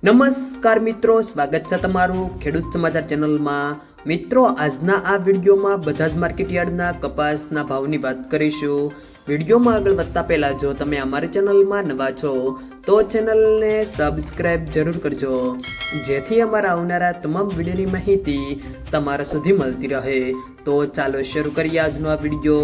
નમસ્કાર મિત્રો, સ્વાગત છે તમારું ખેડૂત સમાચાર ચેનલમાં। મિત્રો, આજના આ વિડીયોમાં બધા જ માર્કેટયાર્ડના કપાસના ભાવની વાત કરીશું। વિડીયોમાં આગળ વધતા પહેલા જો તમે અમારી ચેનલમાં નવા છો તો ચેનલને સબસ્ક્રાઇબ જરૂર કરજો, જેથી અમારા આવનારા તમામ વિડીયોની માહિતી તમારા સુધી મળતી રહે। તો ચાલો શરૂ કરીએ આજનો આ વિડીયો।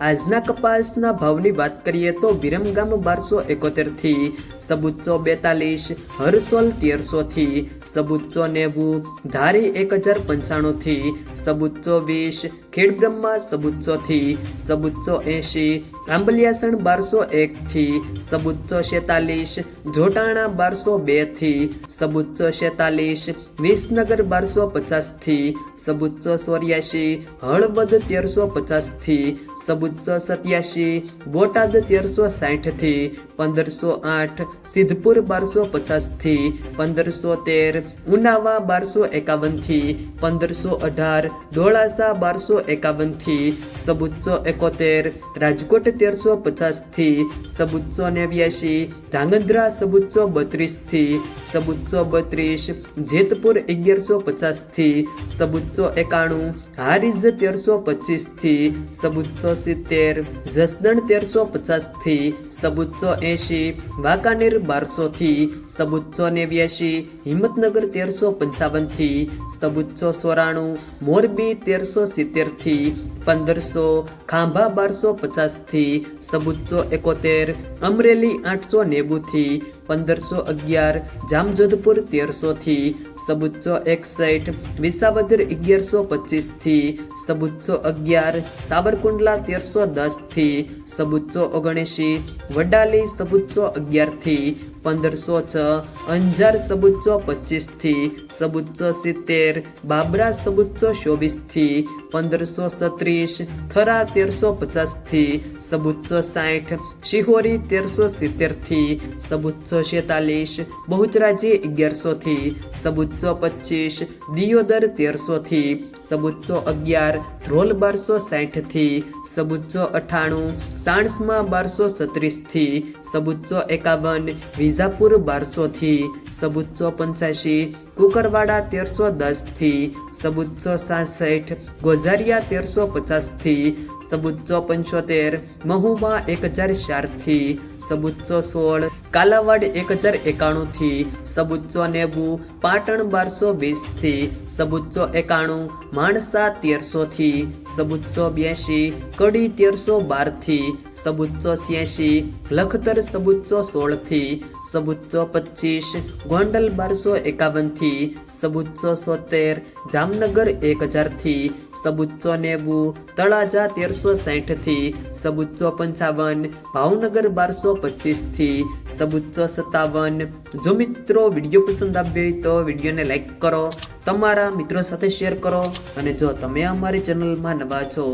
આજના કપાસના ભાવની વાત કરીએ તો વિરમગામ 1271 થી સબુચ્ચો 42, હરસોલ 1300 થી સબુચ્ચો 90, ધારી 1095 થી સબુચ્ચો 20, ખેડબ્રહ્મા સબુચ્ચો થી સબુચ્ચો 80, આંબલિયાસણ 1201 થી સબુચ્ચો 46, જોટાણા 1202 થી સબુચ્ચો 46, વિસનગર 1250 થી સબુચ્ચો 84, હળવદ 1350 થી સબુચ્ચો 87, બોટાદ 1360 થી 1508, સિદ્ધપુર 1250 થી 1513, ઉનાવા 1251 થી 1518, ધોળાસા 1251 થી સબુચ્ચો 71, રાજકોટ 1350 થી સબુચ્ચો 89, ધાંગધ્રા સબુચ્ચો 32 થી સબુચ્ચો 32, જેતપુર 1150 થી સબુચ્ચો 91, હારીજ 1325 થી સબુચ્ચો 70, જસદણ 1350 થી સબુચ્ચો 80, વાંકાનેર 1200 થી સબુચ્ચો 89, હિંમતનગર 1355 થી સબુચ્ચો 94, મોરબી 1370 થી 1500, ખાંભા 1250 થી સબુચ્ચો 71, અમરેલી 890 થી 1511, જામજોધપુર 1300 થી સબુચ્ચો 61, વિસાવદર 1125 થી સબુચ્ચો 11, સાવરકુંડલા 1310 થી સબુચ્ચો 79, વડાલી સબુચ્ચો 11 થી 1506, અંજાર સબુચ્ચો 25 થી સબુચ્ચો 70, બાબરા સબુચ્ચો 24 થી 1536, થરા 1350 થી સબુચ્ચો 60, શિહોરી 1370 થી સબુચ્ચો 46, બહુચરાજી 1100 થી સબુચ્ચો 25, દિયોદર 1300 થી સબુચ્ચો 11, ધ્રોલ 1260 થી સબુચ્ચો 98, સાણસમાં 1236 થી સબુચ્ચો 51, વિજાપુર 1200 થી સબુચ્ચો 85, કુકરવાડા 1310 થી સબુચ્ચો 67, ગોઝારિયા 1350 થી સબુચ્ચો 75, મહુવા 1004 થી સબુચ્ચો 16, કાલાવાડ 1091 થી સબુચ્ચો 90, પાટણ 1220 થી સબુચ્ચો 91, માણસા 1300 થી સબુચ્ચો 82, કડી 1312 થી સબુચ્ચો 86, લખતર સબુચ્ચો 16 થી સબુચ્ચો 25, ગોંડલ 1251 થી સબુચ્ચો 70, જામનગર 1000 થી સબુચ્ચો 90, તળાજા 1360 થી સબુચ્ચો 55, ભાવનગર 1225 થી સબુચ્ચો 57। જો મિત્રો વિડીયો પસંદ આવ્યો હોય તો વિડીયોને લાઈક કરો, તમારા મિત્રો સાથે શેર કરો, અને જો તમે અમારી ચેનલમાં નવા છો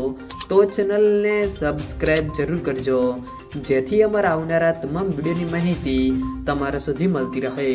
તો ચેનલને સબસ્ક્રાઇબ જરૂર કરજો, જેથી અમારા આવનારા તમામ વિડીયોની માહિતી તમારા સુધી મળતી રહે।